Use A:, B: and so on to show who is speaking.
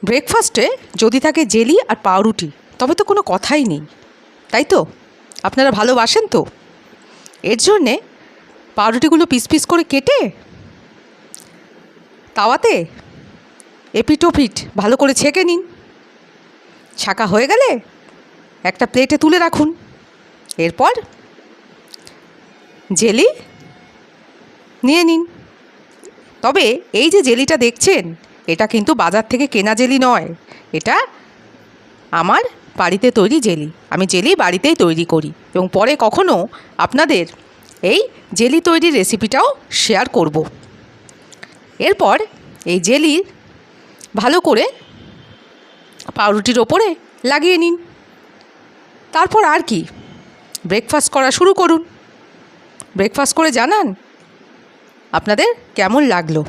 A: ব্রেকফাস্টে যদি থাকে জেলি আর পাউরুটি তবে তো কোনো কথাই নেই, তাই তো? আপনারা ভালোবাসেন তো? এর জন্যে পাউরুটিগুলো পিস পিস করে কেটে তাওয়াতে এপিট ওপিট ভালো করে ছেঁকে নিন। ছাঁকা হয়ে গেলে একটা প্লেটে তুলে রাখুন। এরপর জেলি নিয়ে নিন। তবে এই যে জেলিটা দেখছেন, এটা কিন্তু বাজার থেকে কেনা জেলি নয়, এটা আমার বাড়িতে তৈরি জেলি। আমি জেলি বাড়িতেই তৈরি করি এবং পরে কখনো আপনাদের এই জেলি তৈরির রেসিপিটাও শেয়ার করব। এরপর এই জেলি ভালো করে পাউরুটির ওপরে লাগিয়ে নিন। তারপর আর কি, ব্রেকফাস্ট করা শুরু করুন। ব্রেকফাস্ট করে জানান আপনাদের কেমন লাগলো।